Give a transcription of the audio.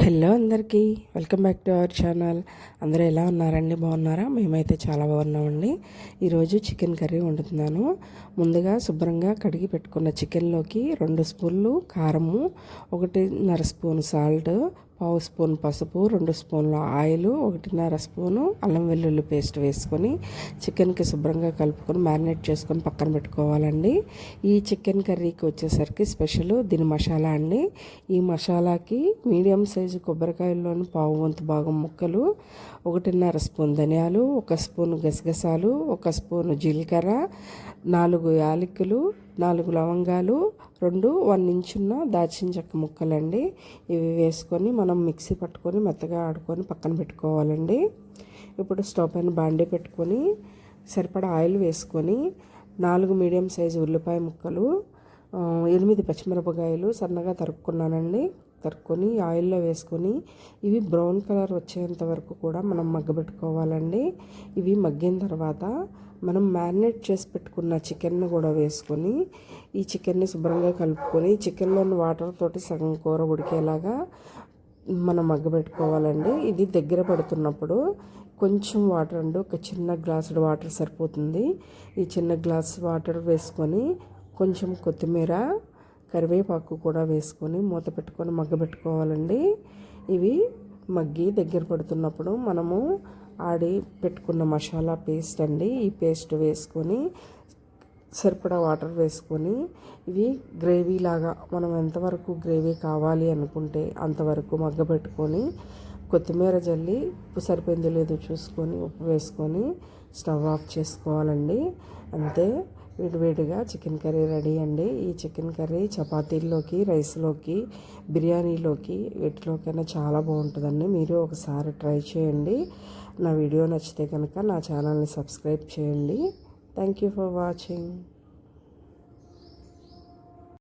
Hello అందరికీ welcome back to our channel. అందరూ ఎలా ఉన్నారండి? బాగున్నారా? మేమైతే చాలా బాగున్నామండి. ఈరోజు చికెన్ కర్రీ వండుతున్నాను. ముందుగా శుభ్రంగా కడిగి పెట్టుకున్న చికెన్లోకి 2 స్పూన్లు కారము, 1.5 స్పూన్ సాల్ట్, 1/2 స్పూన్ పసుపు, 2 స్పూన్ల ఆయిల్, 1.5 స్పూను అల్లం వెల్లుల్లి పేస్ట్ వేసుకొని చికెన్కి శుభ్రంగా కలుపుకొని మ్యారినేట్ చేసుకొని పక్కన పెట్టుకోవాలండి. ఈ చికెన్ కర్రీకి వచ్చేసరికి స్పెషల్ దీని మసాలా అండి. ఈ మసాలాకి మీడియం సైజు కొబ్బరికాయల్లోని పావు వంతు భాగం ముక్కలు, 1.5 స్పూన్ ధనియాలు, 1 స్పూన్ గసగసాలు, 1 స్పూన్ జీలకర్ర, 4 యాలకులు, 4 లవంగాలు, 1 ఇంచున్న దాల్చిన చెక్క ముక్కలండి. ఇవి వేసుకొని మనం మిక్సీ పట్టుకొని మెత్తగా ఆడుకొని పక్కన పెట్టుకోవాలండి. ఇప్పుడు స్టవ్ పైన బాండీ పెట్టుకొని సరిపడా ఆయిల్ వేసుకొని 4 మీడియం సైజు ఉల్లిపాయ ముక్కలు, 8 పచ్చిమిరపకాయలు సన్నగా తరుక్కున్నానండి. తరుక్కొని ఆయిల్లో వేసుకొని ఇవి బ్రౌన్ కలర్ వచ్చేంత వరకు కూడా మనం మగ్గబెట్టుకోవాలండి. ఇవి మగ్గిన తర్వాత మనం మ్యారినేట్ చేసి పెట్టుకున్న చికెన్ను కూడా వేసుకొని ఈ చికెన్ని శుభ్రంగా కలుపుకొని చికెన్లోని వాటర్ తోటి సగం కూర ఉడికేలాగా మనం మగ్గబెట్టుకోవాలండి. ఇది దగ్గర పడుతున్నప్పుడు కొంచెం వాటర్ అండి, ఒక చిన్న గ్లాసుడు వాటర్ సరిపోతుంది. ఈ చిన్న గ్లాస్ వాటర్ వేసుకొని కొంచెం కొత్తిమీర, కరివేపాకు కూడా వేసుకొని మూత పెట్టుకొని మగ్గబెట్టుకోవాలండి. ఇవి మగ్గి దగ్గర పడుతున్నప్పుడు మనము ఆడి పెట్టుకున్న మసాలా పేస్ట్ అండి, ఈ పేస్ట్ వేసుకొని సరిపడా వాటర్ వేసుకొని ఇవి గ్రేవీ లాగా మనం ఎంతవరకు గ్రేవీ కావాలి అనుకుంటే అంతవరకు మగ్గబెట్టుకొని కొత్తిమీర జల్లి ఉప్పు సరిపోయిందో లేదో చూసుకొని ఉప్పు వేసుకొని స్టవ్ ఆఫ్ చేసుకోవాలండి. అంతే, వేడివేడిగా చికెన్ కర్రీ రెడీ అండి. ఈ చికెన్ కర్రీ చపాతీల్లోకి, రైస్లోకి, బిర్యానీలోకి వీటిలోకైనా చాలా బాగుంటుందండి. మీరు ఒకసారి ట్రై చేయండి. నా వీడియో నచ్చితే కనుక నా ఛానల్ని సబ్స్క్రైబ్ చేయండి. Thank you for watching.